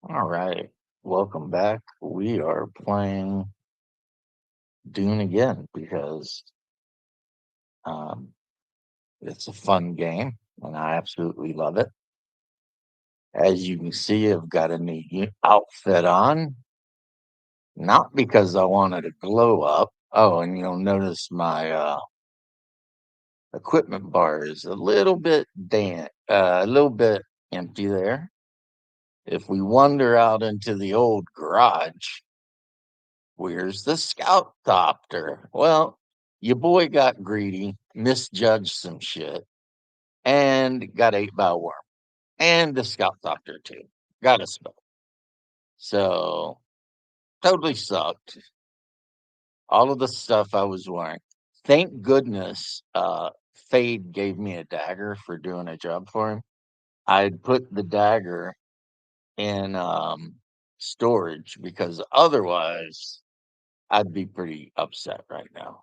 All right. Welcome back. We are playing Dune again because um, it's a fun game and I absolutely love it. As you can see, I've got a new outfit on, not because I wanted to glow up. Oh, and you'll notice my equipment bar is a little bit empty there. If we wander out into the old garage, where's the scout copter? Well, your boy got greedy, misjudged some shit, and got ate by a worm. And the scout copter too. Got a spell. So totally sucked. All of the stuff I was wearing. Thank goodness Fade gave me a dagger for doing a job for him. I'd put the dagger in storage because otherwise I'd be pretty upset right now.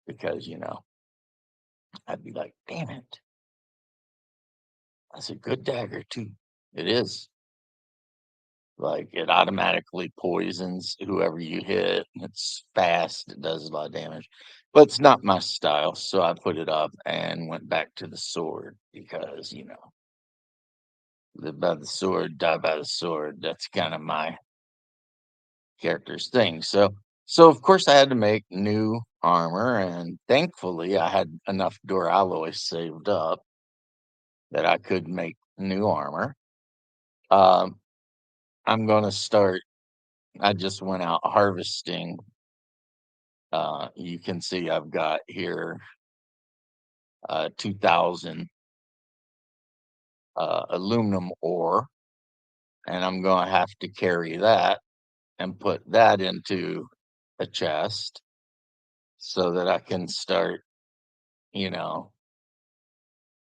Because, I'd be like, damn it, that's a good dagger too. It is. Like it automatically poisons whoever you hit. It's fast, it does a lot of damage. But it's not my style, so I put it up and went back to the sword because, live by the sword, die by the sword. That's kind of my character's thing. So of course I had to make new armor, and thankfully I had enough Duralloy saved up that I could make new armor. Um, I'm gonna start. I just went out harvesting. You can see I've got here 2,000 aluminum ore, and I'm gonna have to carry that and put that into a chest so that I can start, you know,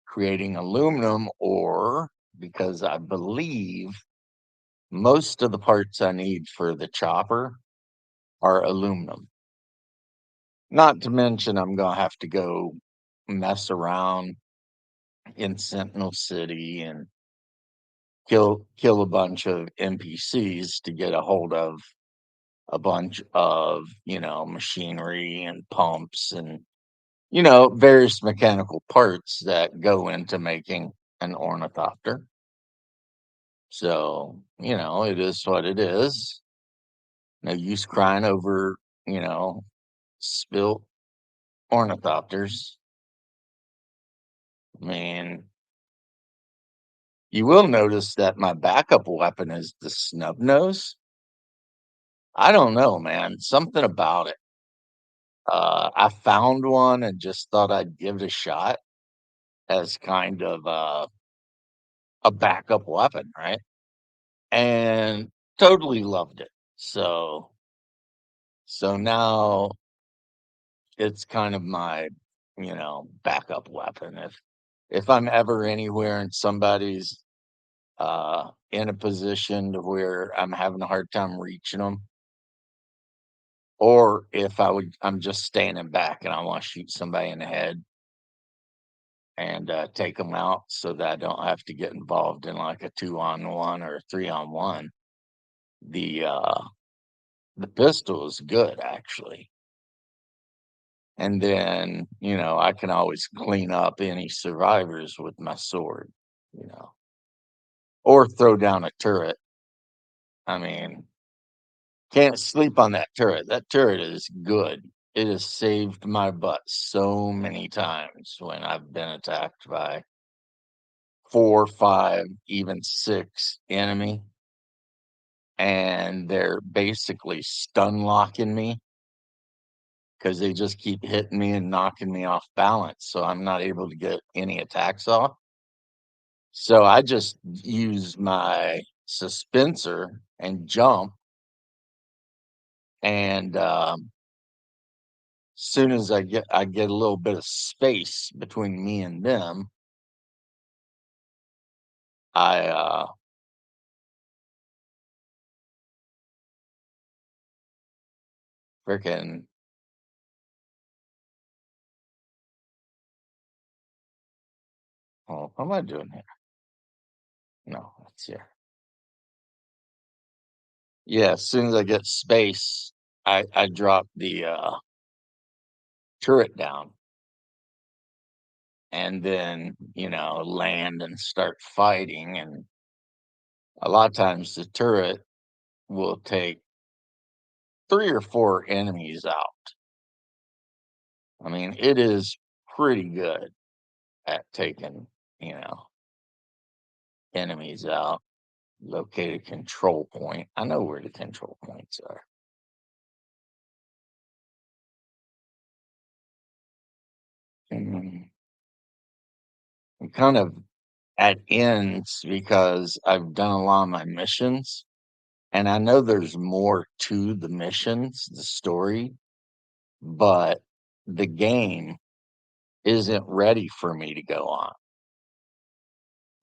creating aluminum ore because I believe most of the parts I need for the chopper are aluminum. Not to mention, I'm gonna have to go mess around in Sentinel City and kill a bunch of NPCs to get a hold of a bunch of machinery and pumps and various mechanical parts that go into making an ornithopter. So it is what it is. No use crying over you know spilt ornithopters. I mean, you will notice that my backup weapon is the snub nose. I don't know, man. Something about it. I found one and just thought I'd give it a shot as kind of a backup weapon, right? And totally loved it. So now it's kind of my, backup weapon. If I'm ever anywhere and somebody's in a position to where I'm having a hard time reaching them, or if I'm just standing back and I want to shoot somebody in the head and take them out so that I don't have to get involved in like a 2-on-1 or a 3-on-1. The the pistol is good actually, and then I can always clean up any survivors with my sword, you know, or throw down a turret. I mean, can't sleep on that turret. That turret is good. It has saved my butt so many times when I've been attacked by 4, 5, even 6 enemy, and they're basically stun locking me because they just keep hitting me and knocking me off balance, so I'm not able to get any attacks off. So I just use my suspensor and jump, and soon as I get a little bit of space between me and them, I freaking oh, what am I doing here? No, that's here. Yeah, as soon as I get space, I drop the, turret down and then, land and start fighting, and a lot of times the turret will take 3 or 4 enemies out. I mean, it is pretty good at taking, you know, enemies out. Locate a control point. I know where the control points are. Mm, I'm kind of at ends because I've done a lot of my missions, and I know there's more to the missions, the story, but the game isn't ready for me to go on.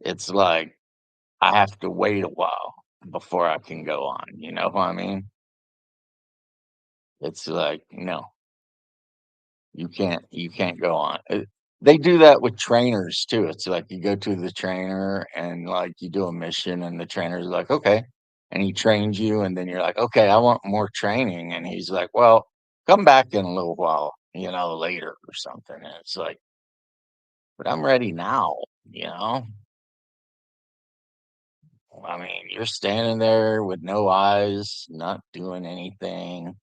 It's like I have to wait a while before I can go on. You know what I mean? It's like, no, you can't go on. They do that with trainers too. It's like you go to the trainer and like you do a mission and the trainer's like, "Okay." And he trains you and then you're like, "Okay, I want more training." And he's like, "Well, come back in a little while, later or something." And it's like, "But I'm ready now, you know?" I mean, you're standing there with no eyes, not doing anything.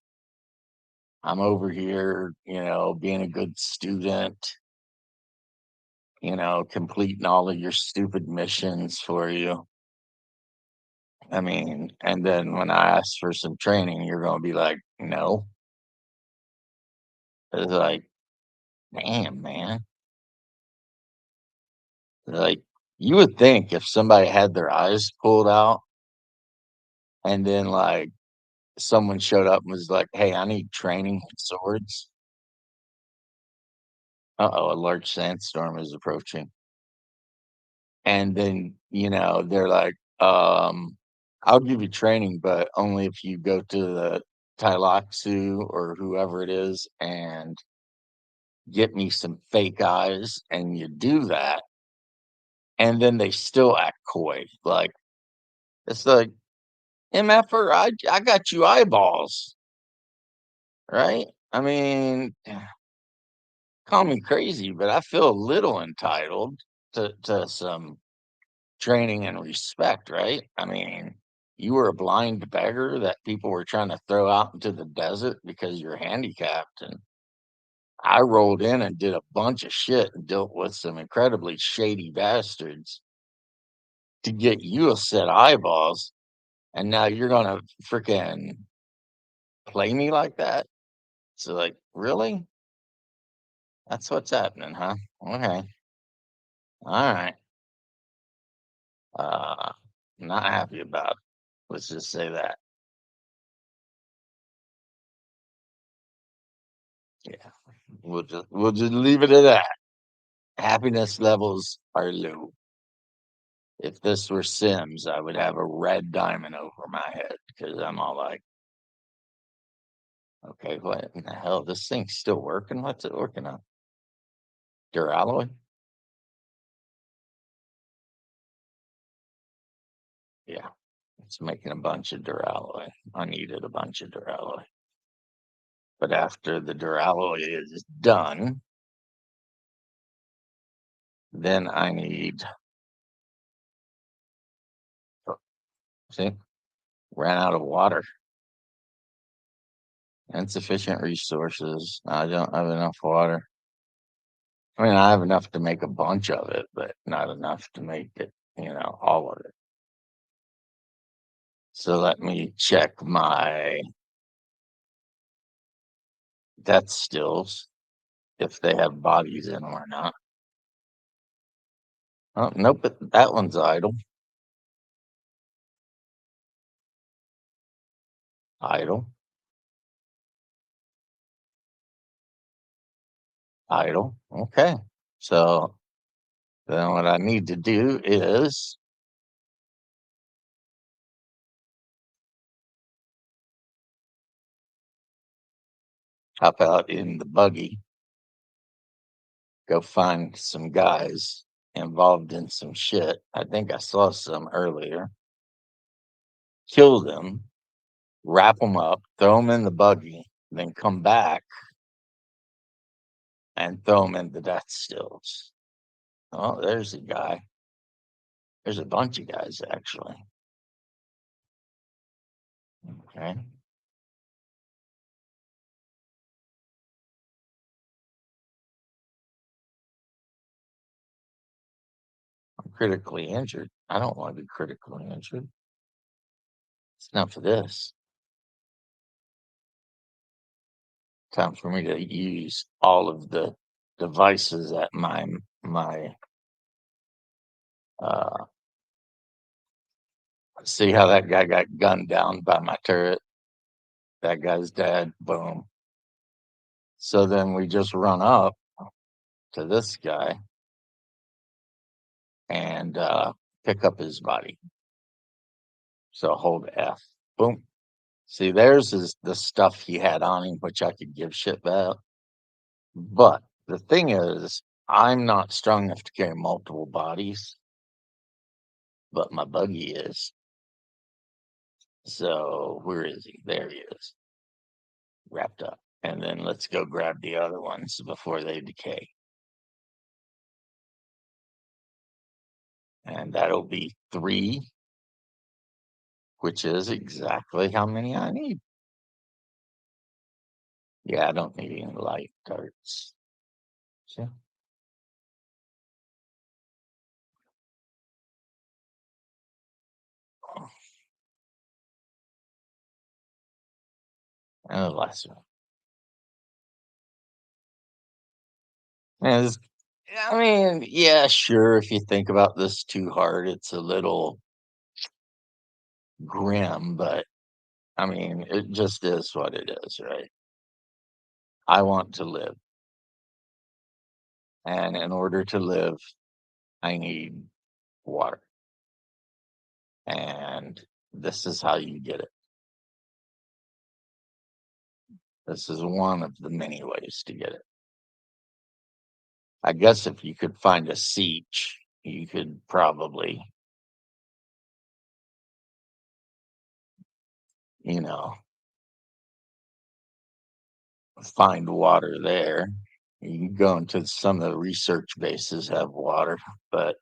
I'm over here, being a good student, completing all of your stupid missions for you. I mean, and then when I ask for some training, you're going to be like, no. It's like, damn, man. Like, you would think if somebody had their eyes pulled out and then, like, someone showed up and was like, hey, I need training with swords. Uh oh, a large sandstorm is approaching. And then, they're like, I'll give you training, but only if you go to the Tailaxu or whoever it is and get me some fake eyes. And you do that. And then they still act coy. Like, it's like, MFR, I got you eyeballs, right? I mean, call me crazy, but I feel a little entitled to some training and respect, right? I mean, you were a blind beggar that people were trying to throw out into the desert because you're handicapped. And I rolled in and did a bunch of shit and dealt with some incredibly shady bastards to get you a set of eyeballs. And now you're going to freaking play me like that? So, like, really? That's what's happening, huh? Okay. All right. Uh, not happy about it. Let's just say that. Yeah. We'll just leave it at that. Happiness levels are low. If this were Sims, I would have a red diamond over my head because I'm all like, okay, what in the hell? This thing's still working? What's it working on? Duralloy? Yeah, it's making a bunch of Duralloy. I needed a bunch of Duralloy. But after the Duralloy is done, then I need, oh, see, ran out of water. Insufficient resources. I don't have enough water. I mean, I have enough to make a bunch of it, but not enough to make it, all of it. So let me check my death stills if they have bodies in them or not. Oh, nope, that one's idle. Idle, idle. Okay. So then what I need to do is hop out in the buggy, go find some guys involved in some shit. I think I saw some earlier. Kill them wrap them up, throw them in the buggy, then come back and throw them in the death stills. Oh, there's a guy. There's a bunch of guys actually. Okay. I'm critically injured. I don't want to be critically injured. It's not for this. Time for me to use all of the devices at my uh see how that guy got gunned down by my turret. That guy's dead. Boom. So then we just run up to this guy and pick up his body. So hold F. Boom. See, there's the stuff he had on him, which I could give shit about. But the thing is, I'm not strong enough to carry multiple bodies, but my buggy is. So where is he? There he is, wrapped up. And then let's go grab the other ones before they decay. And that'll be 3, which is exactly how many I need. Yeah, I don't need any light darts. See? And the last one. And I mean, yeah, sure. If you think about this too hard, it's a little grim, but I mean, it just is what it is, right? I want to live. And in order to live, I need water. And this is how you get it. This is one of the many ways to get it. I guess if you could find a siege, you could probably, you know, find water there. You can go into some of the research bases have water, but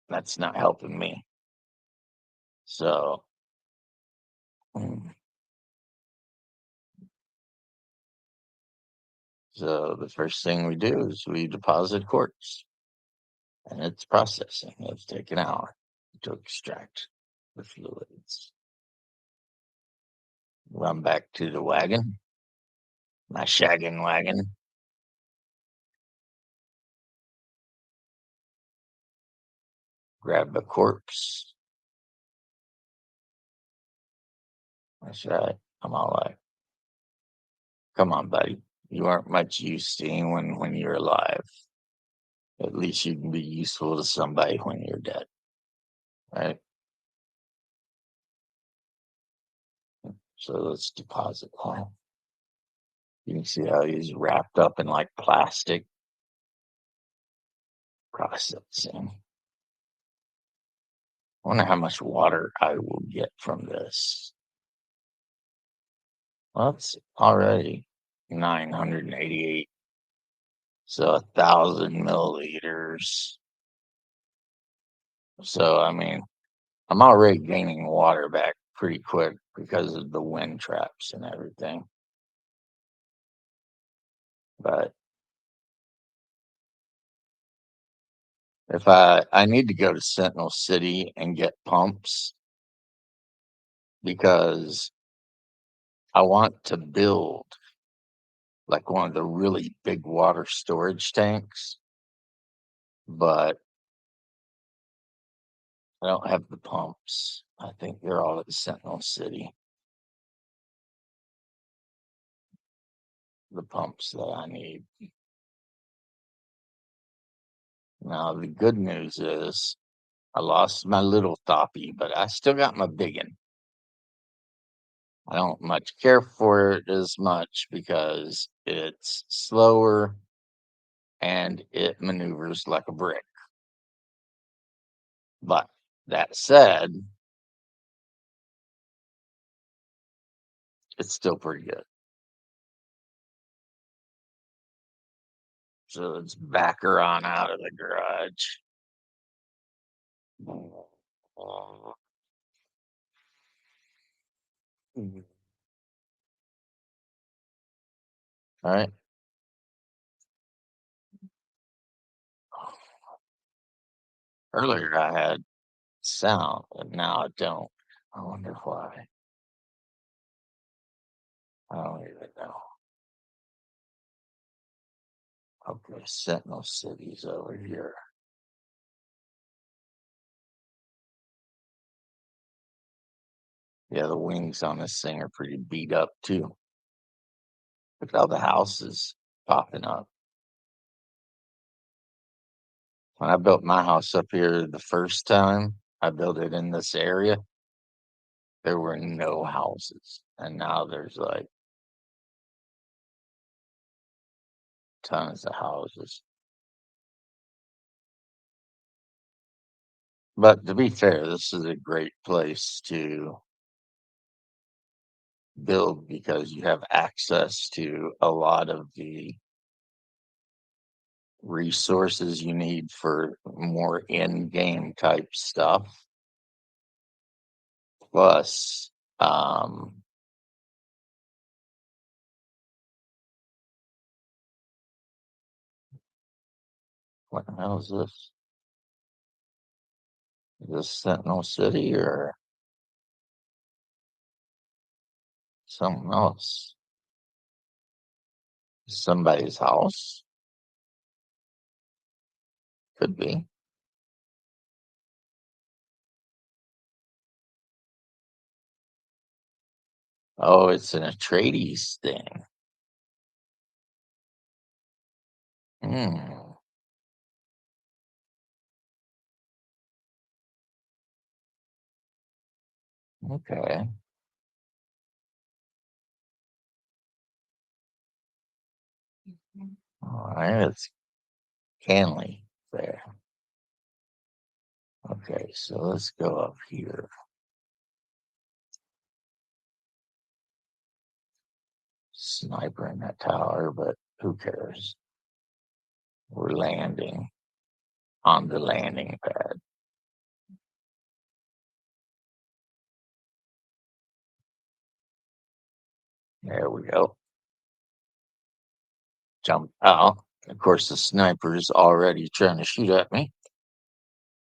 that's not helping me. So, mm, so the first thing we do is we deposit quartz, and it's processing. It'll take an hour to extract the fluids. Run back to the wagon, my shaggin' wagon, grab the corpse. That's right. I'm all like, come on, buddy. You aren't much use to anyone when you're alive. At least you can be useful to somebody when you're dead, right? So let's deposit that. You can see how he's wrapped up in like plastic processing. I wonder how much water I will get from this. Well, it's already 988. So 1,000 milliliters. So, I mean, I'm already gaining water back pretty quick because of the wind traps and everything. But if I need to go to Sentinel City and get pumps because I want to build like one of the really big water storage tanks, but I don't have the pumps. I think they're all at Sentinel City, the pumps that I need. Now, the good news is I lost my little Thoppy, but I still got my big one. I don't much care for it as much because it's slower and it maneuvers like a brick. But that said, it's still pretty good. So let's back her on out of the garage. Mhm. All right. Earlier I had sound, and now I don't. I wonder why. I don't even know. Okay, Sentinel City's over here. Yeah, the wings on this thing are pretty beat up too. Look at all the houses popping up. When I built my house up here the first time, I built it in this area. There were no houses, and now there's like tons of houses. But to be fair, this is a great place to build because you have access to a lot of the resources you need for more in-game type stuff. Plus, um, what the hell is this? Is this Sentinel City or something else? Somebody's house? Could be. Oh, it's an Atreides thing. Hmm. Okay. All right. It's Canley there. Okay, so let's go up here. Sniper in that tower, but who cares? We're landing on the landing pad. There we go. Jump out. Of course, the sniper's already trying to shoot at me.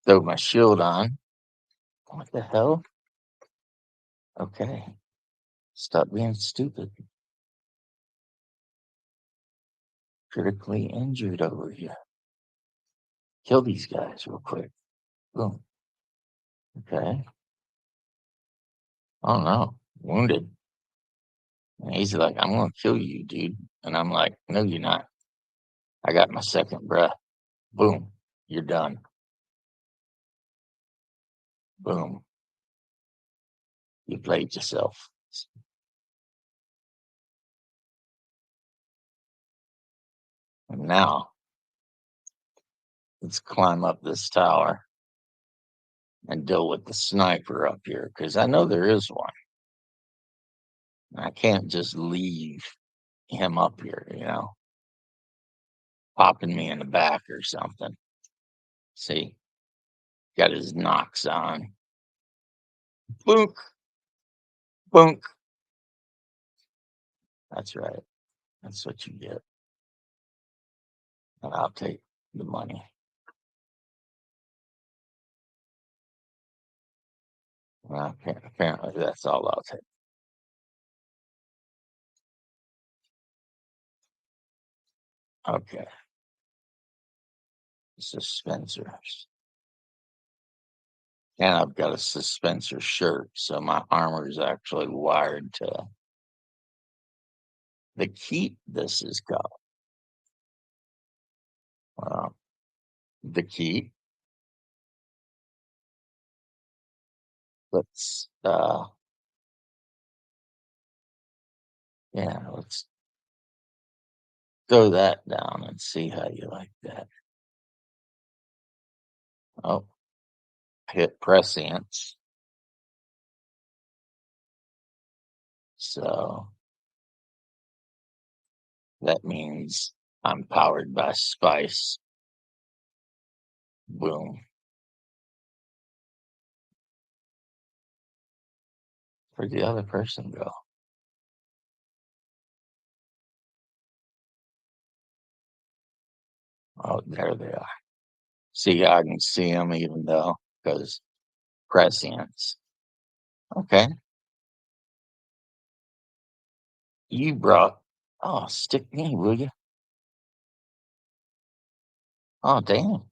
Throw my shield on. What the hell? Okay. Stop being stupid. Critically injured over here. Kill these guys real quick. Boom. Okay. Oh no. Wounded. And he's like, I'm gonna kill you, dude. And I'm like, no, you're not. I got my second breath. Boom. You're done. Boom. You played yourself. And now let's climb up this tower and deal with the sniper up here because I know there is one. I can't just leave him up here, popping me in the back or something. See, got his knocks on. Boonk, boonk. That's right. That's what you get. And I'll take the money. Well, apparently, that's all I'll take. Okay. Suspensors. And I've got a suspensor shirt, so my armor is actually wired to the keep. This is called. Well, the keep. Let's yeah, let's throw that down and see how you like that. Oh, hit prescience. So That means I'm powered by spice. Boom. Where'd the other person go? Oh, there they are. See, I can see them even though because prescience. Okay. You brought, oh, stick me, will you? Oh, damn.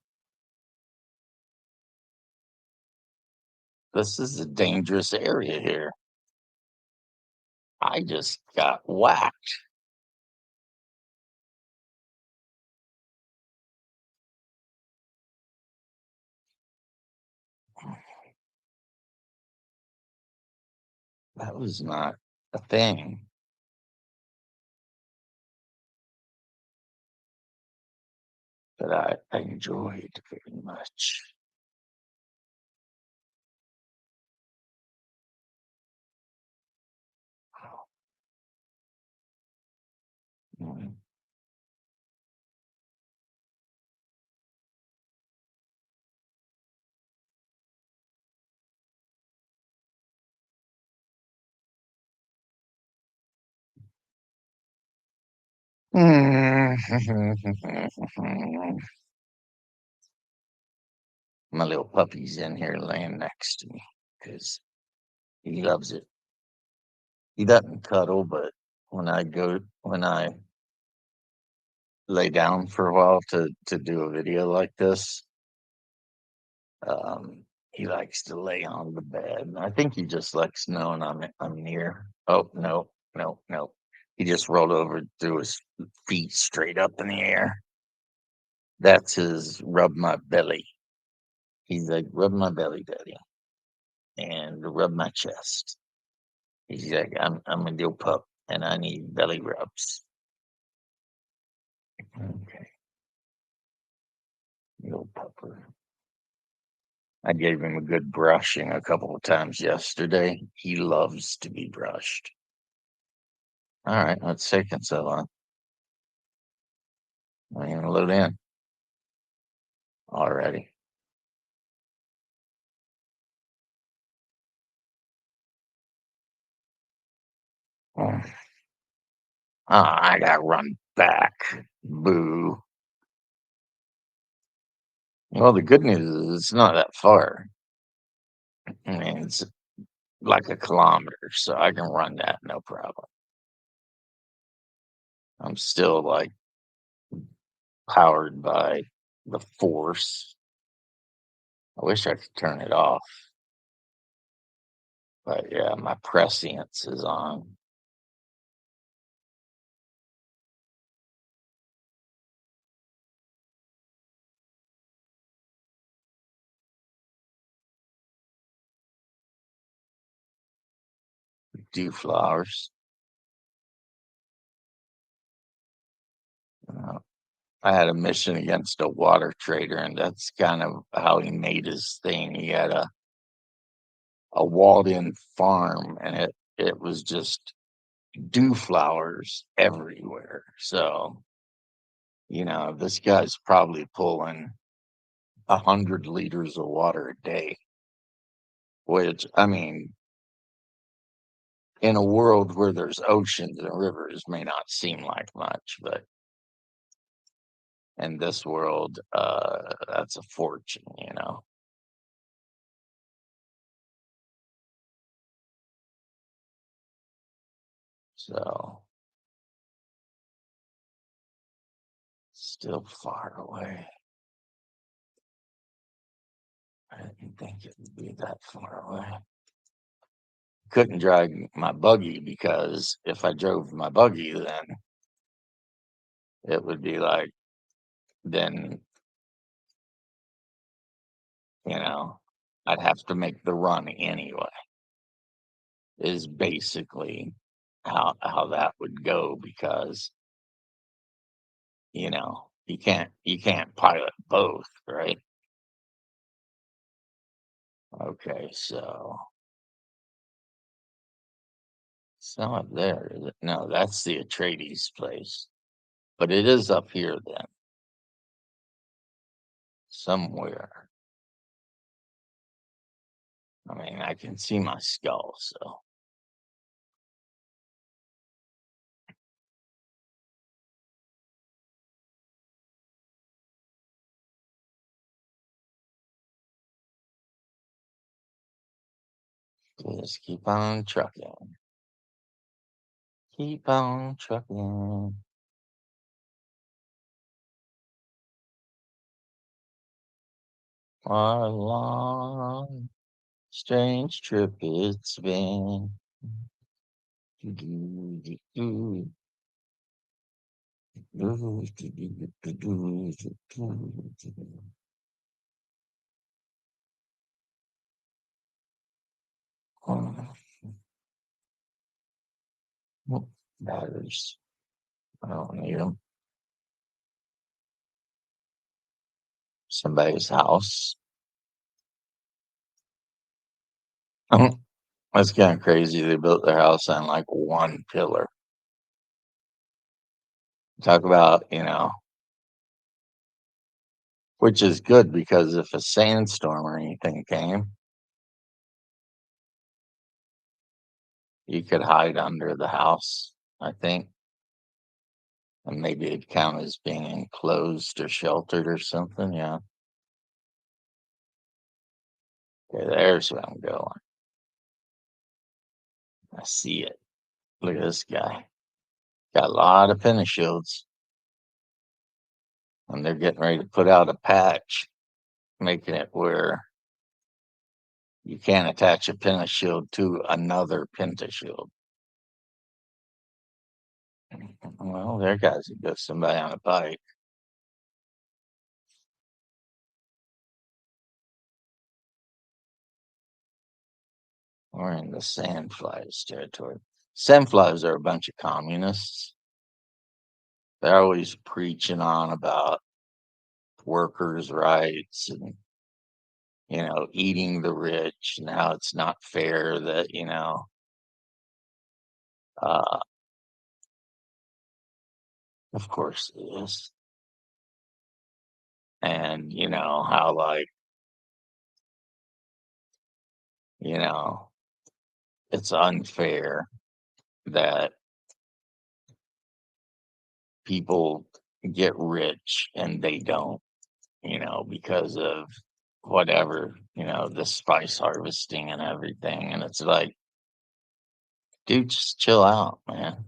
This is a dangerous area here. I just got whacked. That was not a thing that I enjoyed very much. Mm. My little puppy's in here laying next to me because he loves it. He doesn't cuddle, but when I lay down for a while to do a video like this, he likes to lay on the bed. I think he just likes knowing I'm near. Oh no, no, no! He just rolled over, threw his feet straight up in the air. That's his rub my belly. He's like rub my belly, daddy, and rub my chest. He's like I'm a little pup, and I need belly rubs. Okay, little pupper. I gave him a good brushing a couple of times yesterday. He loves to be brushed. All right, let's take it so long. I'm gonna load in already. Oh, I got run back. Boo. Well, the good news is it's not that far. I mean, it's like a kilometer, so I can run that no problem. I'm still like powered by the force. I wish I could turn it off, but yeah, my prescience is on. Do flowers. Uh, I had a mission against a water trader, and that's kind of how he made his thing. He had a walled-in farm, and it was just dew flowers everywhere. So, this guy's probably pulling 100 liters of water a day, which I mean, in a world where there's oceans and rivers may not seem like much, but in this world, that's a fortune. So still far away. I didn't think it would be that far away. Couldn't drive my buggy because if I drove my buggy, then it would be like, then, you know, I'd have to make the run anyway, is basically how that would go because, you can't pilot both, right? Okay, so it's not up there, is it? No, that's the Atreides place. but it is up here then, somewhere. I mean, I can see my skull, so just keep on trucking. Keep on trucking. What a long, strange trip it's been. Batteries. I don't need them. Somebody's house. That's kind of crazy. They built their house on like one pillar. Talk about, which is good because if a sandstorm or anything came, you could hide under the house, I think. And maybe it'd count as being enclosed or sheltered or something. Yeah. Okay, there's where I'm going. I see it. Look at this guy. Got a lot of penny shields, and they're getting ready to put out a patch, making it where you can't attach a pentashield to another pentashield. Well, there goes somebody on a bike. We're in the sandflies territory. Sandflies are a bunch of communists. They're always preaching on about workers' rights and eating the rich and how it's not fair that uh, of course it is, and how like you know it's unfair that people get rich and they don't, because of whatever, the spice harvesting and everything. And it's like, dude, just chill out, man.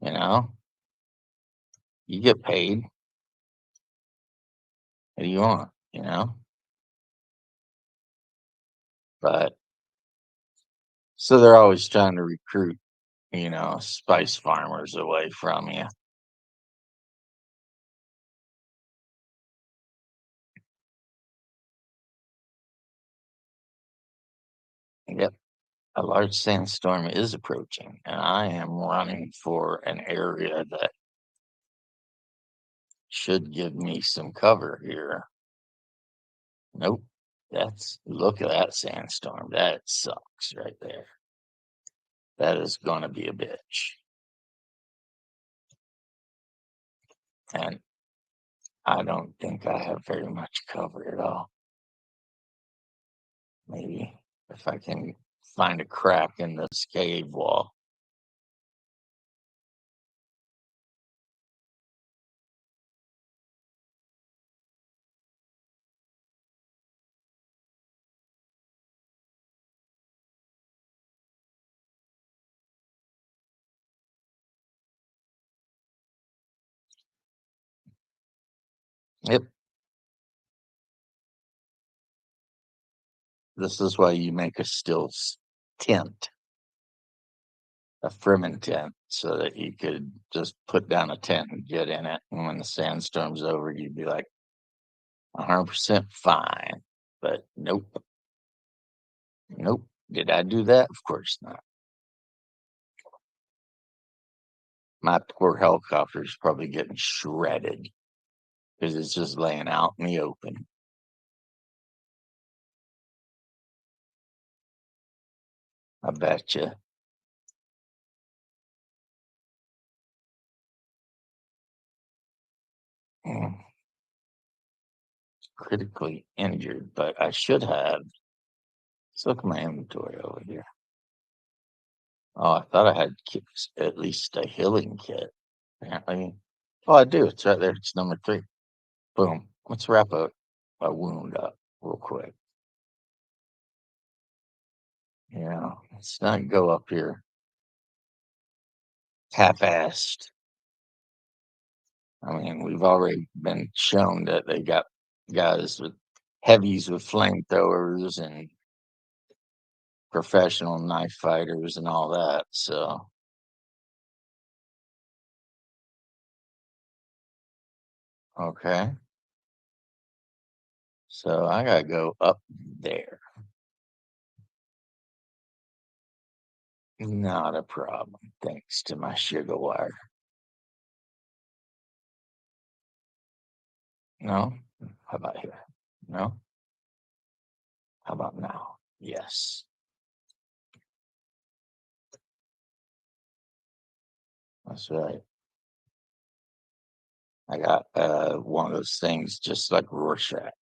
You know, you get paid. What do you want? But so they're always trying to recruit, spice farmers away from you. Yep. A large sandstorm is approaching, and I am running for an area that should give me some cover here. Nope. Look at that sandstorm. That sucks right there. That is going to be a bitch. And I don't think I have very much cover at all. Maybe if I can find a crack in this cave wall. Yep. This is why you make a tent, a Fremen tent, so that you could just put down a tent and get in it. And when the sandstorm's over, you'd be like 100% fine. But nope. Nope. Did I do that? Of course not. My poor helicopter's probably getting shredded because it's just laying out in the open. I bet you. Mm, critically injured, but I should have. Let's look at my inventory over here. Oh, I thought I had at least a healing kit. Apparently, oh, I do. It's right there. It's number 3. Boom. Let's wrap a wound up real quick. Yeah, let's not go up here half-assed. I mean, we've already been shown that they got guys with heavies with flamethrowers and professional knife fighters and all that. So, okay. So I gotta go up there. Not a problem. Thanks to my sugar wire. No? How about here? No? How about now? Yes. That's right. I got one of those things just like Rorschach.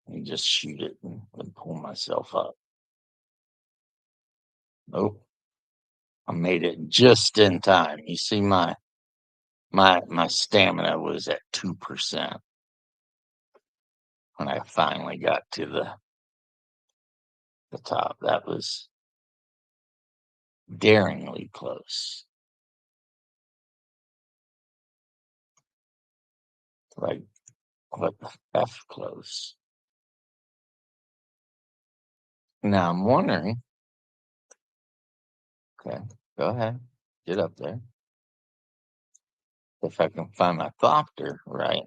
And just shoot it and pull myself up. Nope. I made it just in time. You see my stamina was at 2% when I finally got to the top. That was daringly close. Like what the F close. Now I'm wondering, okay, go ahead. Get up there. If I can find my thopter, right?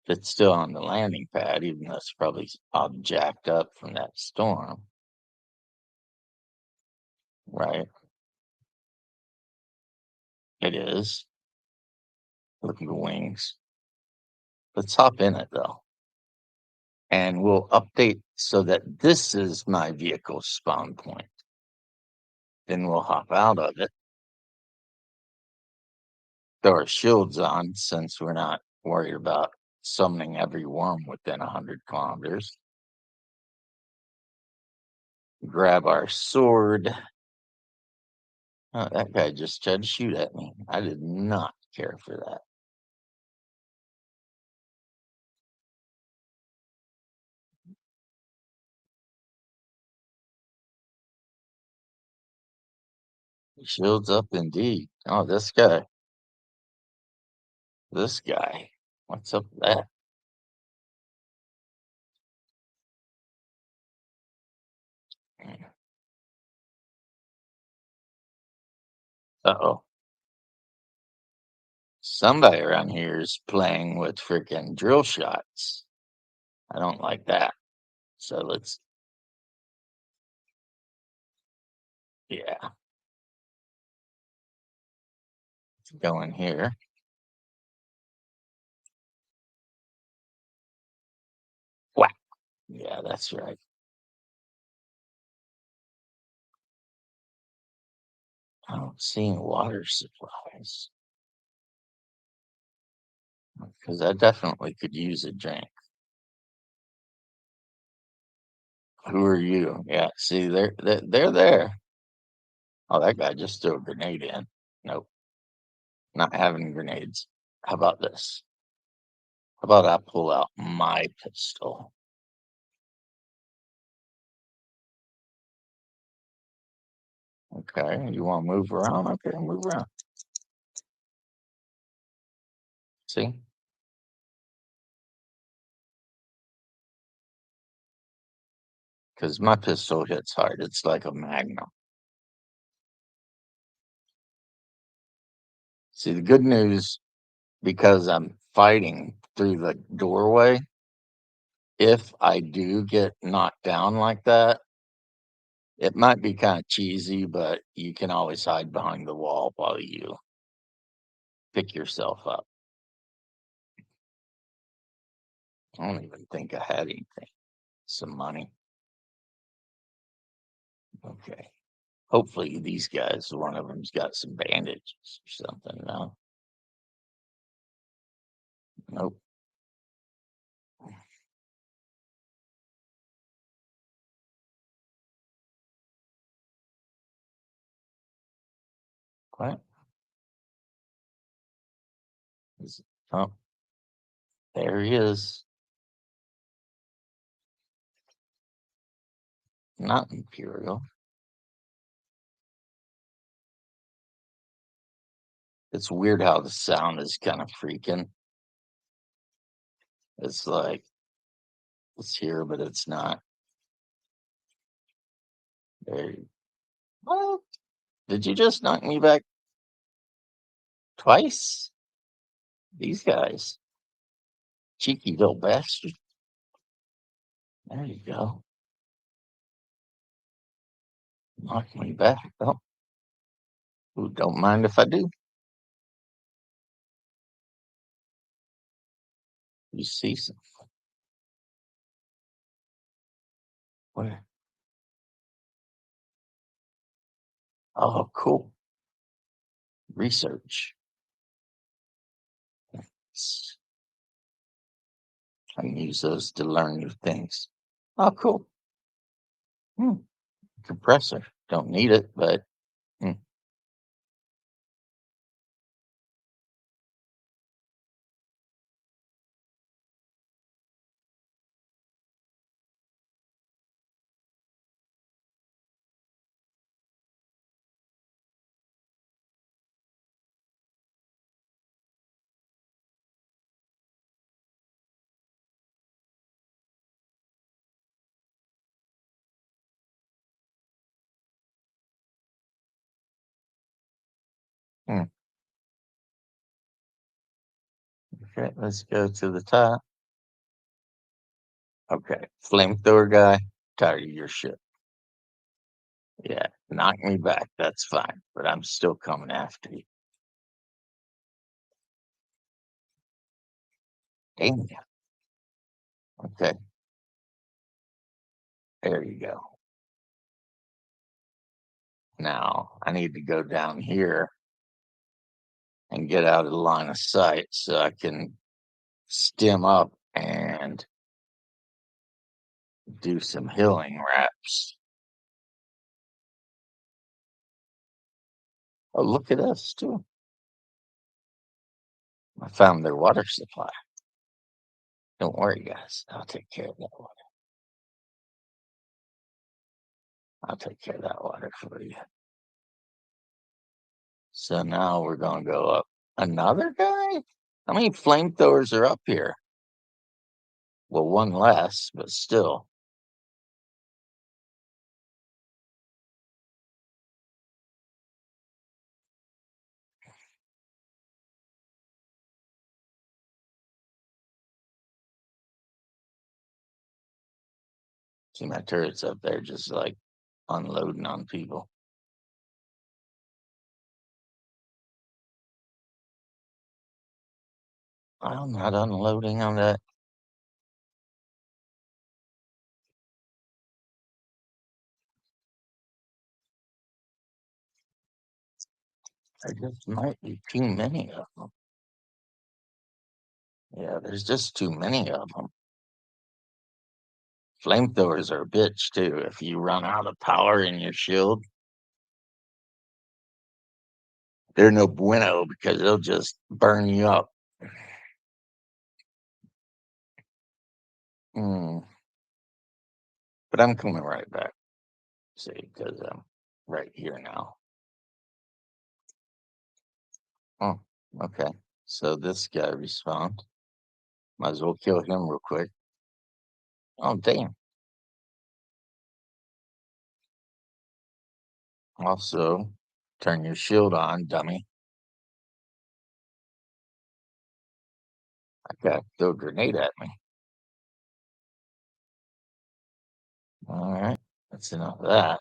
It's still on the landing pad, even though it's probably all jacked up from that storm, right? It is. Look at the wings. Let's hop in it though. And we'll update so that this is my vehicle spawn point. Then we'll hop out of it, throw our shields on since we're not worried about summoning every worm within 100 kilometers. Grab our sword. Oh, that guy just tried to shoot at me. I did not care for that. Shields up indeed. Oh, this guy. This guy. What's up with that? Uh-oh. Somebody around here is playing with freaking drill shots. I don't like that. So let's, yeah, go in here. Whack. Yeah, that's right. I don't see any water supplies because I definitely could use a drink. Who are you? Yeah, see, they're there. Oh, that guy just threw a grenade in. Nope, not having grenades. How about this? How about I pull out my pistol? Okay, you want to move around? Okay, move around. See, because my pistol hits hard. It's like a magnum. See, the good news, because I'm fighting through the doorway, if I do get knocked down like that, it might be kind of cheesy, but you can always hide behind the wall while you pick yourself up. I don't even think I had anything. Some money. Okay. Hopefully these guys, one of them's got some bandages or something. No. Nope. What? Oh, there he is. Not Imperial. It's weird how the sound is kind of freaking. It's like it's here, but it's not. There. What? Did you just knock me back twice? These guys. Cheeky little bastard. There you go. Knock me back. Oh, ooh, don't mind if I do. You see some. Where? Oh, cool. Research. S- I can use those to learn new things. Oh, cool. Hmm. Compressor. Don't need it, but hmm. Hmm. Okay, let's go to the top. Okay, flamethrower guy. Tired of your shit. Yeah, knock me back. That's fine, but I'm still coming after you. Damn you. Okay, there you go. Now I need to go down here and get out of the line of sight so I can stem up and do some healing wraps. Oh, look at us too. I found their water supply. Don't worry, guys. I'll take care of that water. I'll take care of that water for you. So now we're gonna go up. Another guy? How many flamethrowers are up here? Well, one less, but still. See my turrets up there just like unloading on people. I'm not unloading on that. There just might be too many of them. Yeah, there's just too many of them. Flamethrowers are a bitch too. If you run out of power in your shield, they're no bueno because they'll just burn you up. Mm, but I'm coming right back. See, because I'm right here now. Oh, okay. So this guy respawned. Might as well kill him real quick. Oh, damn. Also, turn your shield on, dummy. Okay, throw a grenade at me. All right, that's enough of that.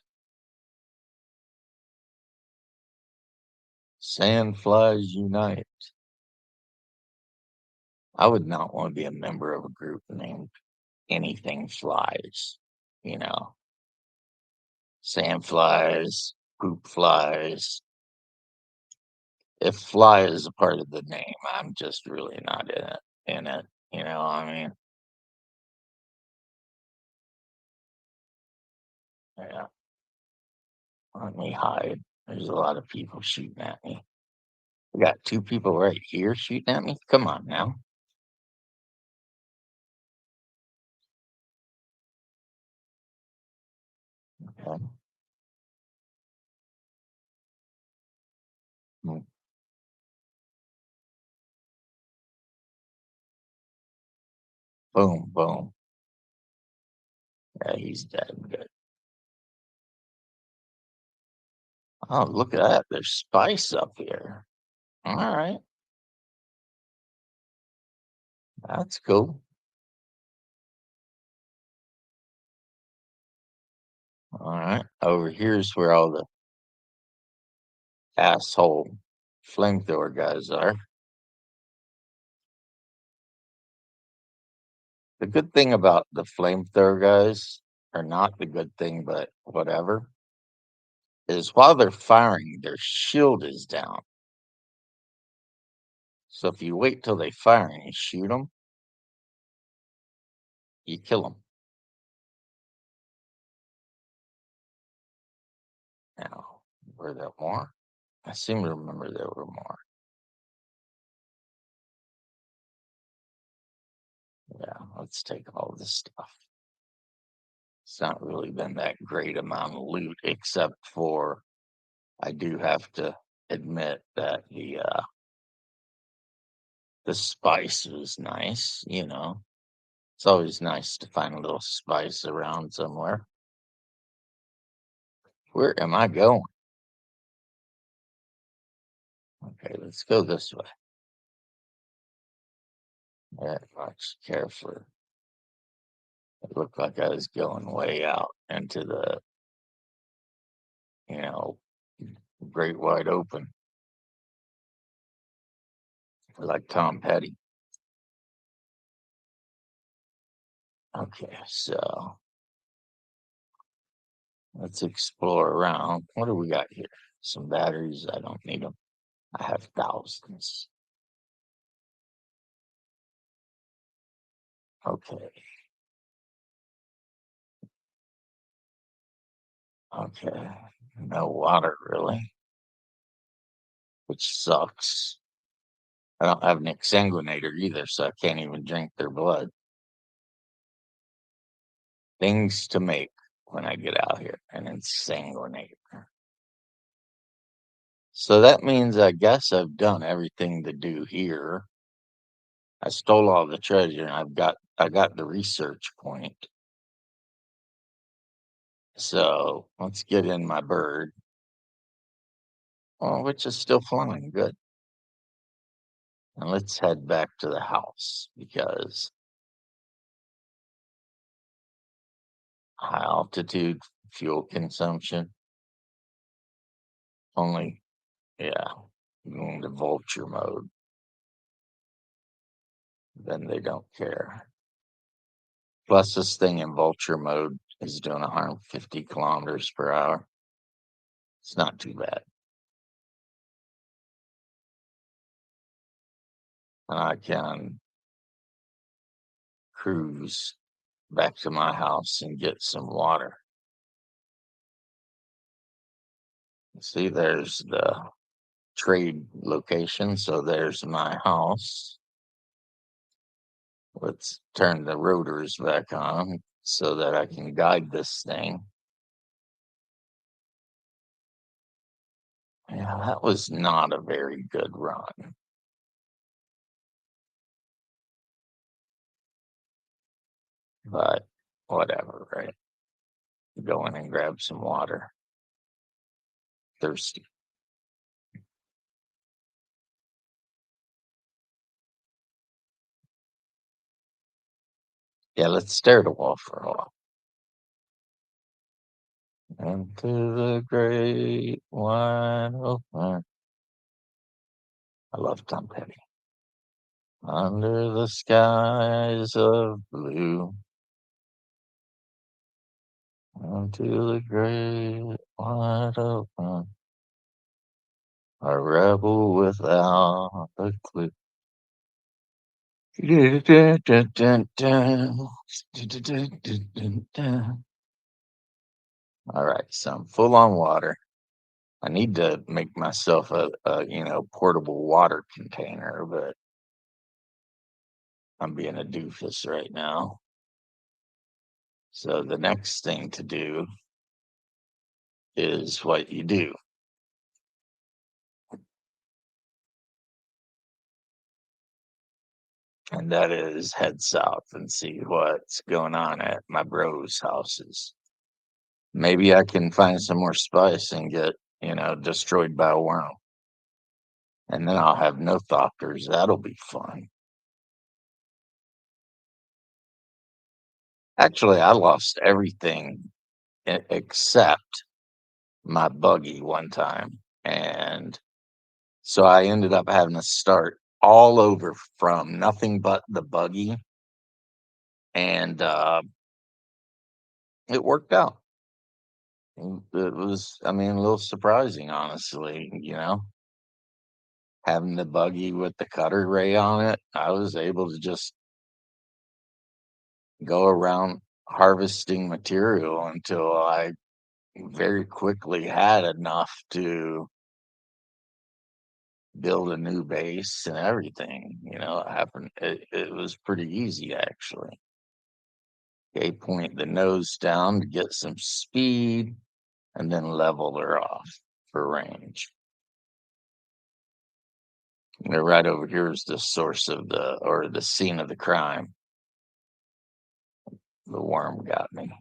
Sandflies unite. I would not want to be a member of a group named anything flies. You know, sandflies, poop flies. If fly is a part of the name, I'm just really not in it. in it. I mean, yeah. Let me hide. There's a lot of people shooting at me. We got two people right here shooting at me. Come on now. Okay. Mm, boom, boom. Yeah, he's dead. Good. Oh, look at that. There's spice up here. All right. That's cool. All right. Over here's where all the asshole flamethrower guys are. The good thing about the flamethrower guys, or not the good thing, but whatever, is while they're firing, their shield is down. So if you wait till they fire and you shoot them, you kill them. Now, were there more? I seem to remember there were more. Yeah, let's take all this stuff. It's not really been that great amount of loot, except for I do have to admit that the spice was nice. It's always nice to find a little spice around somewhere. Where am I going? Okay, let's go this way. Very much careful. It looked like I was going way out into the, you know, great wide open, like Tom Petty. Okay, so let's explore around. What do we got here? Some batteries. I don't need them. I have thousands. Okay, okay. No water, really, which sucks. I don't have an exsanguinator either, so I can't even drink their blood. Things to make when I get out here, an exsanguinator. So that means I guess I've done everything to do here. I stole all the treasure and I got the research point. So let's get in my bird, which is still flying good. And let's head back to the house because high altitude fuel consumption only, yeah, going to vulture mode, then they don't care. Plus, this thing in vulture mode is doing 150 kilometers per hour. It's not too bad. And I can cruise back to my house and get some water. See, there's the trade location. So there's my house. Let's turn the rotors back on so that I can guide this thing. Yeah, that was not a very good run, but whatever, right? Go in and grab some water. Thirsty. Yeah, let's stare at a wall for a while. Into the great wide open. I love Tom Petty. Under the skies of blue. Into the great wide open. A rebel without a clue. All right, so I'm full on water. I need to make myself a portable water container, but I'm being a doofus right now. So the next thing to do is what you do, and that is head south and see what's going on at my bros' houses. Maybe I can find some more spice and get, destroyed by a worm. And then I'll have no thopters. That'll be fun. Actually, I lost everything except my buggy one time. And so I ended up having to start all over from nothing but the buggy. And it worked out. It was, I mean, a little surprising, honestly, having the buggy with the cutter ray on it. I was able to just go around harvesting material until I very quickly had enough to build a new base and everything. It happened. It was pretty easy, actually. Okay, point the nose down to get some speed and then level her off for range. Right over here is the source of the scene of the crime. The worm got me.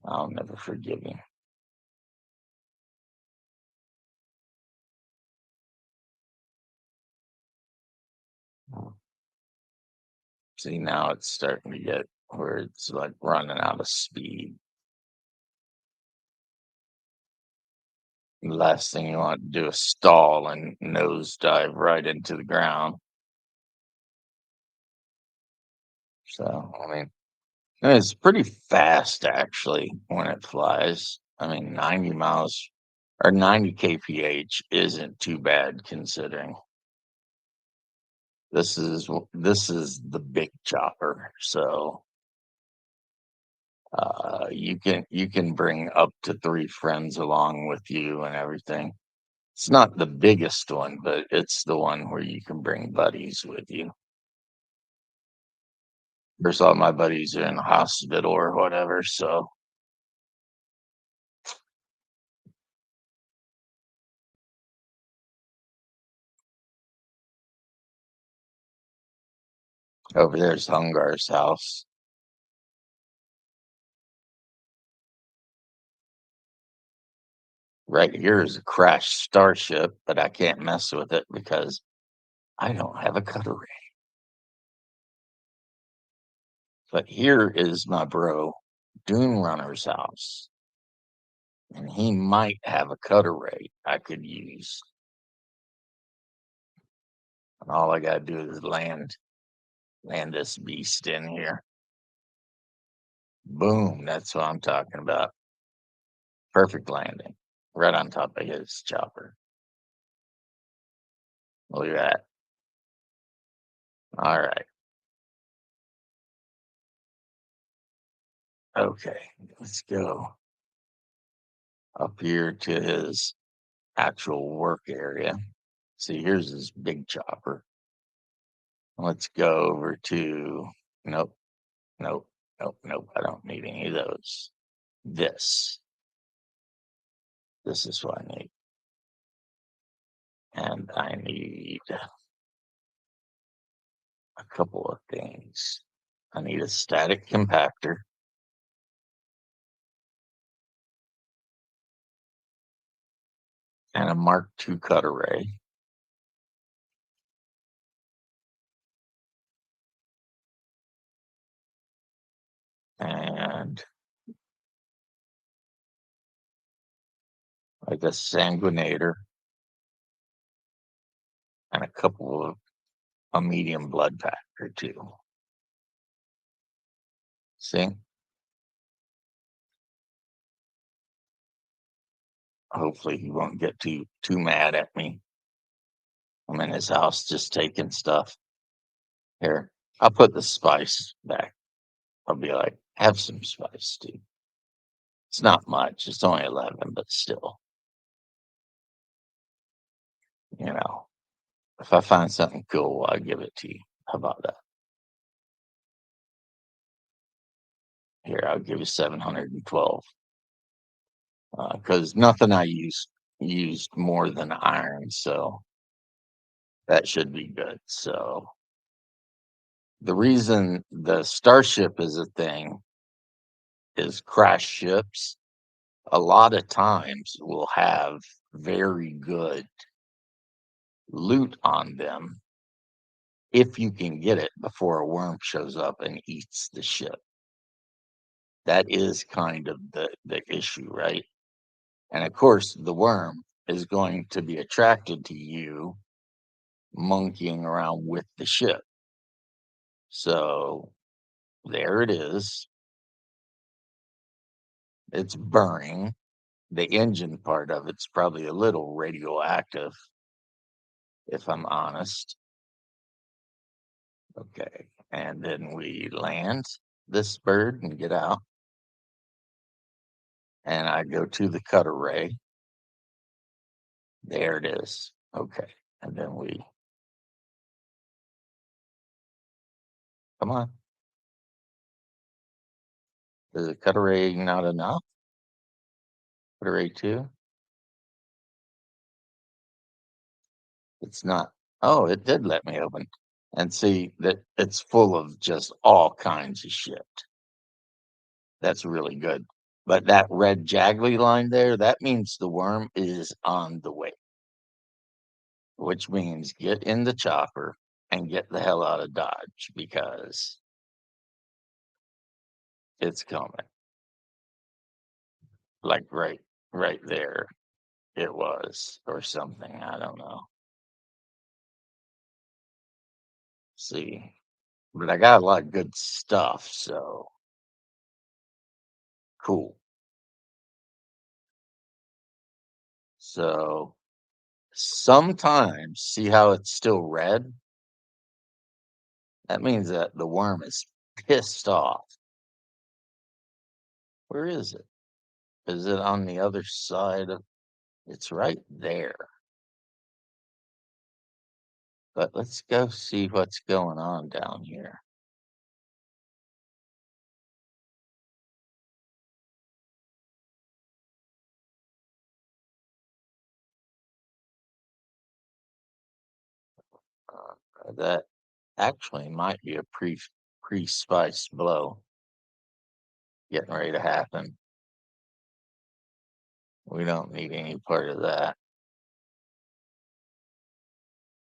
I'll never forgive him. See, now it's starting to get where it's like running out of speed. The last thing you want to do is stall and nosedive right into the ground. So, I mean, and it's pretty fast actually when it flies. I mean, 90 miles or 90 kph isn't too bad considering. This is the big chopper, so you can bring up to 3 friends along with you and everything. It's not the biggest one, but it's the one where you can bring buddies with you. There's all my buddies are in the hospital or whatever, so over there's Hungar's house. Right here is a crashed starship, but I can't mess with it because I don't have a cutter ray. But here is my bro, Dune Runner's house, and he might have a cutter ray I could use. And all I gotta do is land this beast in here. Boom, that's what I'm talking about. Perfect landing. Right on top of his chopper. Look at that. All right. Okay. Let's go up here to his actual work area. See, here's his big chopper. Let's go over to, nope, nope, nope, nope. I don't need any of those. This, this is what I need. And I need a couple of things. I need a static compactor and a Mark II cut array. And like a sanguinator and a couple of a medium blood pack or two. See? Hopefully he won't get too mad at me. I'm in his house just taking stuff. Here, I'll put the spice back. I'll be like, have some spice, dude. It's not much. It's only 11, but still, you know, if I find something cool, I'll give it to you. How about that? Here, I'll give you 712 because nothing I used more than iron, so that should be good. So the reason the Starship is a thing is crash ships a lot of times will have very good loot on them if you can get it before a worm shows up and eats the ship. That is kind of the issue, right? And of course, the worm is going to be attracted to you monkeying around with the ship. So there it is. It's burning. The engine part of it's probably a little radioactive, if I'm honest. Okay. And then we land this bird and get out. And I go to the cutter ray. There it is. Okay. And then we come on. Is the cutter ray not enough? Cutter ray two? It's not. Oh, it did let me open. And see that it's full of just all kinds of shit. That's really good. But that red jaggly line there, that means the worm is on the way, which means get in the chopper and get the hell out of Dodge because it's coming. Like right there it was or something. I don't know. See. But I got a lot of good stuff, so cool. So sometimes see how it's still red? That means that the worm is pissed off. Where is it? Is it on the other side of it's right there. But let's go see what's going on down here. That actually might be a pre-spiced blow getting ready to happen. We don't need any part of that.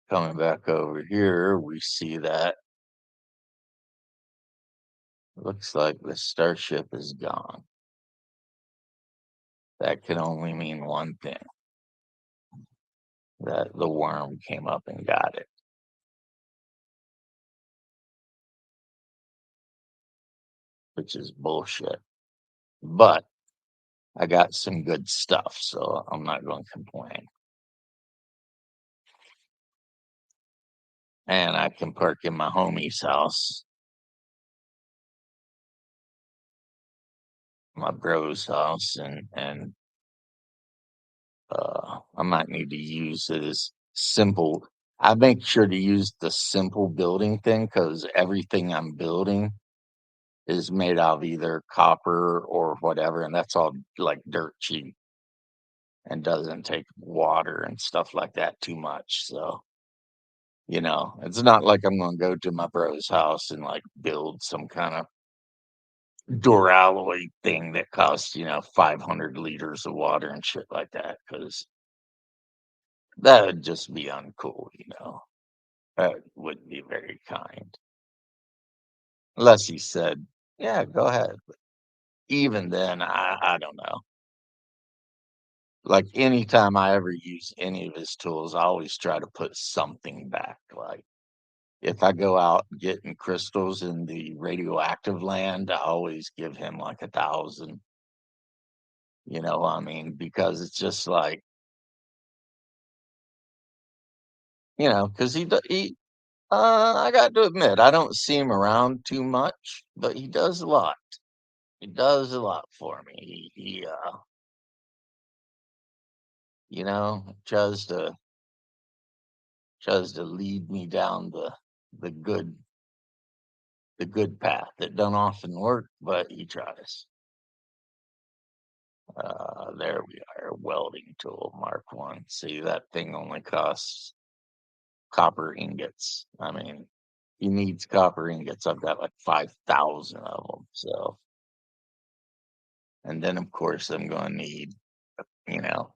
Coming back over here, we see that looks like the Starship is gone. That can only mean one thing, that the worm came up and got it, which is bullshit. But I got some good stuff, so I'm not going to complain. And I can park in my homie's house, my bro's house, and I might need to use it as simple. I make sure to use the simple building thing because everything I'm building is made out of either copper or whatever, and that's all like dirt cheap and doesn't take water and stuff like that too much. So, it's not like I'm gonna go to my bro's house and like build some kind of duralloy thing that costs, 500 liters of water and shit like that, because that would just be uncool. That wouldn't be very kind. Unless he said, yeah, go ahead. Even then, I don't know. Like anytime I ever use any of his tools, I always try to put something back. Like if I go out getting crystals in the radioactive land, I always give him like 1,000. Because it's just like Because I got to admit, I don't see him around too much, but he does a lot. He does a lot for me. He tries to lead me down the good the good path. It don't often work, but he tries. There we are, welding tool, Mark One. See, that thing only costs copper ingots. I mean, he needs copper ingots. I've got like 5,000 of them. So, and then of course you know,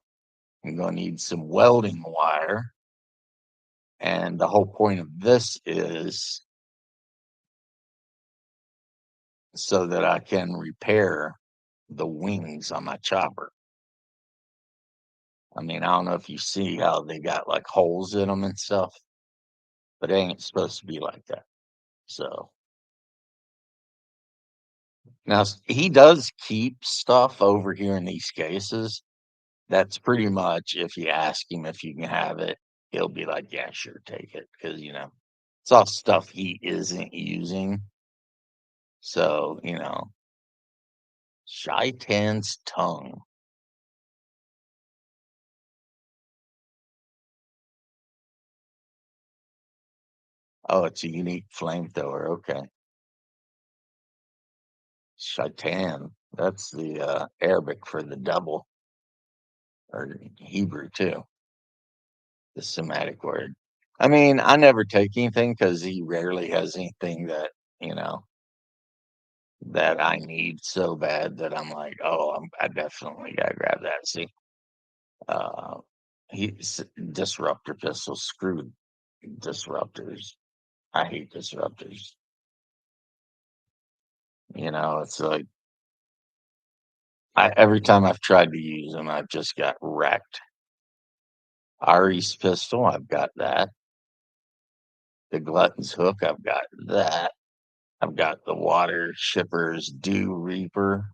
I'm going to need some welding wire. And the whole point of this is so that I can repair the wings on my chopper. I mean, I don't know if you see how they got like holes in them and stuff, but it ain't supposed to be like that. So now he does keep stuff over here in these cases. That's pretty much if you ask him if you can have it, he'll be like, "Yeah, sure, take it," because it's all stuff he isn't using. So Shaitan's tongue. Oh, it's a unique flamethrower. Okay, Shaitan. That's the Arabic for the devil, or Hebrew too. The Semitic word. I mean, I never take anything because he rarely has anything you know, that I need so bad that I'm like, oh, I definitely gotta grab that. See, uh, he's disruptor pistols, screwed disruptors. I hate disruptors. It's like every time I've tried to use them, I've just got wrecked. Ari's pistol, I've got that. The Glutton's hook, I've got that. I've got the Water Shipper's Dew Reaper.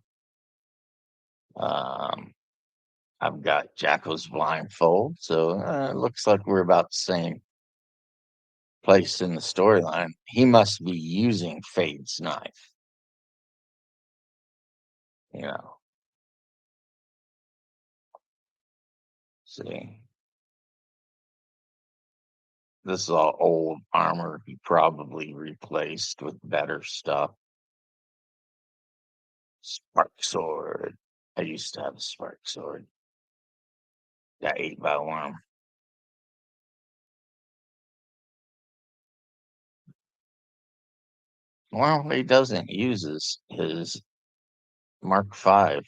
Um, I've got Jacko's Blindfold. So it looks like we're about the same place in the storyline. He must be using Fade's knife. You know, see, this is all old armor he probably replaced with better stuff. Spark sword. I used to have a spark sword. Got 8x1. Well, he doesn't use his Mark V.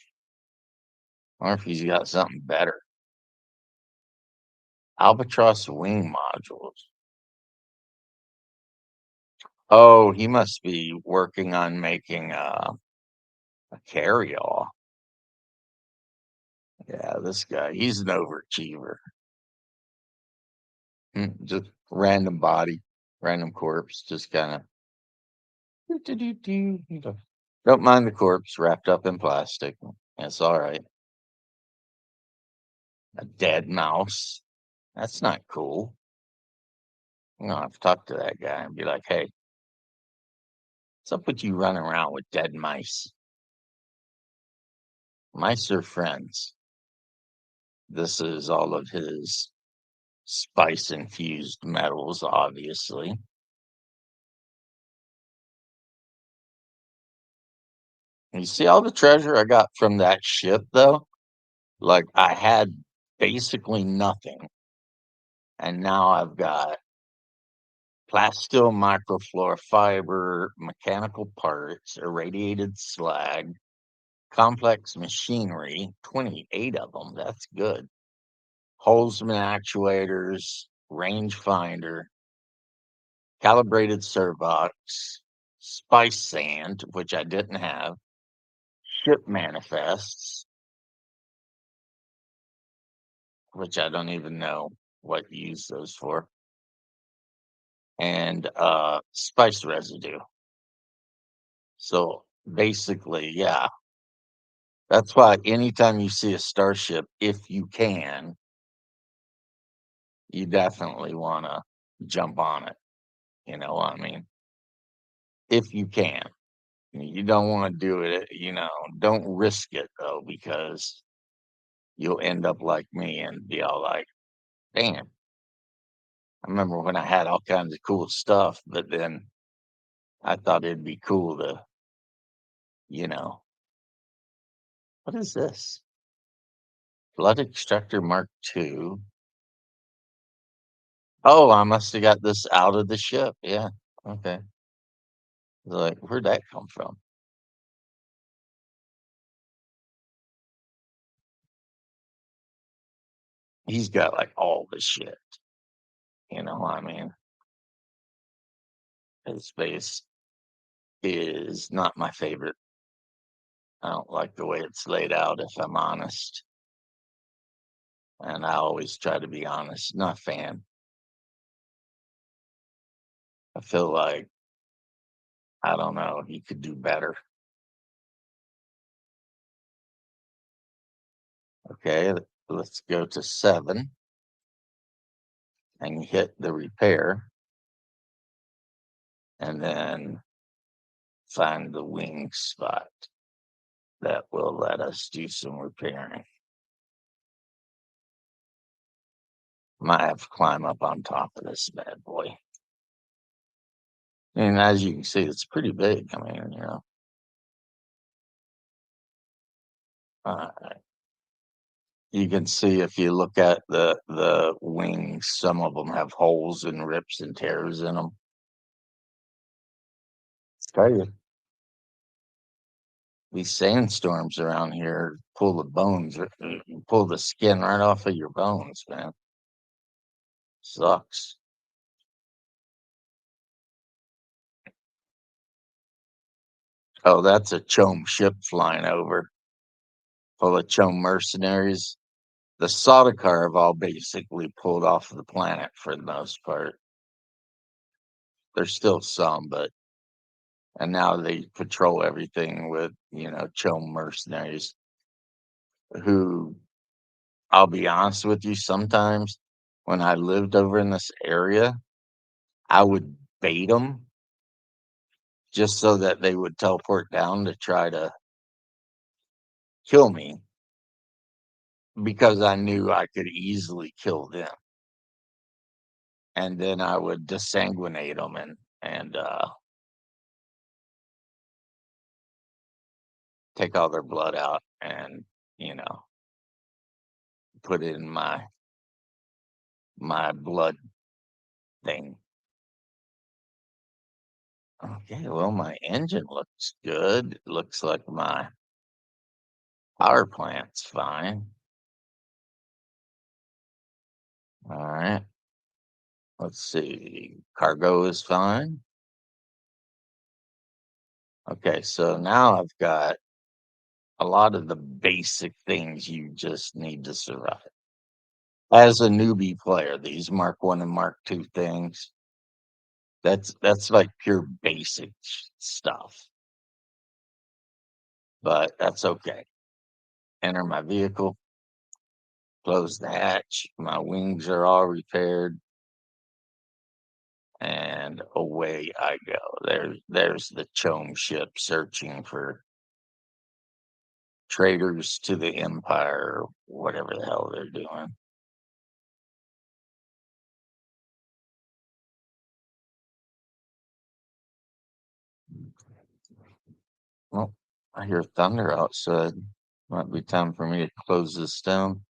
Or if he's got something better. Albatross wing modules. Oh, he must be working on making a carry-all. Yeah, this guy, he's an overachiever. Just random body, random corpse, just kind of don't mind the corpse wrapped up in plastic. That's all right. A dead mouse. That's not cool. I've talked to that guy and be like, hey, what's up with you running around with dead mice? Mice are friends. This is all of his spice infused metals, obviously. You see all the treasure I got from that ship, though? Like, I had basically nothing, and now I've got plasteel microfloor fiber, mechanical parts, irradiated slag, complex machinery, 28 of them. That's good. Holzman actuators, rangefinder, calibrated servox, spice sand, which I didn't have, ship manifests, which I don't even know what you use those for, and spice residue. So basically, yeah, that's why anytime you see a starship, if you can, you definitely want to jump on it. You know what I mean? If you can. You don't wanna do it, don't risk it though, because you'll end up like me and be all like, "Damn, I remember when I had all kinds of cool stuff, but then I thought it'd be cool to, you know" what is this? Blood Extractor Mark II. Oh, I must have got this out of the ship, yeah, okay. Like, where'd that come from? He's got, like, all the shit, you know what I mean? His face is not my favorite. I don't like the way it's laid out, if I'm honest, and I always try to be honest, not a fan. I feel like, I don't know, he could do better. Okay, let's go to 7 and hit the repair, and then find the wing spot that will let us do some repairing. Might have to climb up on top of this bad boy. And as you can see, it's pretty big. I mean, uh, you can see if you look at the wings, some of them have holes and rips and tears in them. Tell you, these sandstorms around here pull the pull the skin right off of your bones, man. Sucks. Oh, that's a chome ship flying over, full of chome mercenaries. The Sardaukar have all basically pulled off of the planet for the most part. There's still some, but and now they patrol everything with, chome mercenaries who, I'll be honest with you, sometimes when I lived over in this area, I would bait them just so that they would teleport down to try to kill me because I knew I could easily kill them. And then I would desanguinate them and take all their blood out and, you know, put it in my blood thing. Okay, well, my engine looks good. It looks like my power plant's fine. All right. Let's see. Cargo is fine. Okay, so now I've got a lot of the basic things you just need to survive. As a newbie player, these Mark 1 and Mark 2 things, that's like pure basic stuff, but that's okay. Enter my vehicle, close the hatch, my wings are all repaired, and away I go. There's the Chome ship searching for traitors to the Empire, or whatever the hell they're doing. Well, I hear thunder outside. Might be time for me to close this down.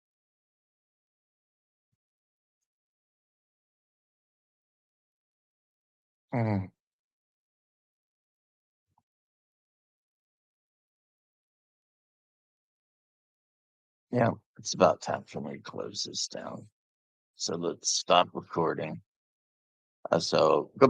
Mm, yeah, it's about time for me to close this down. So let's stop recording. So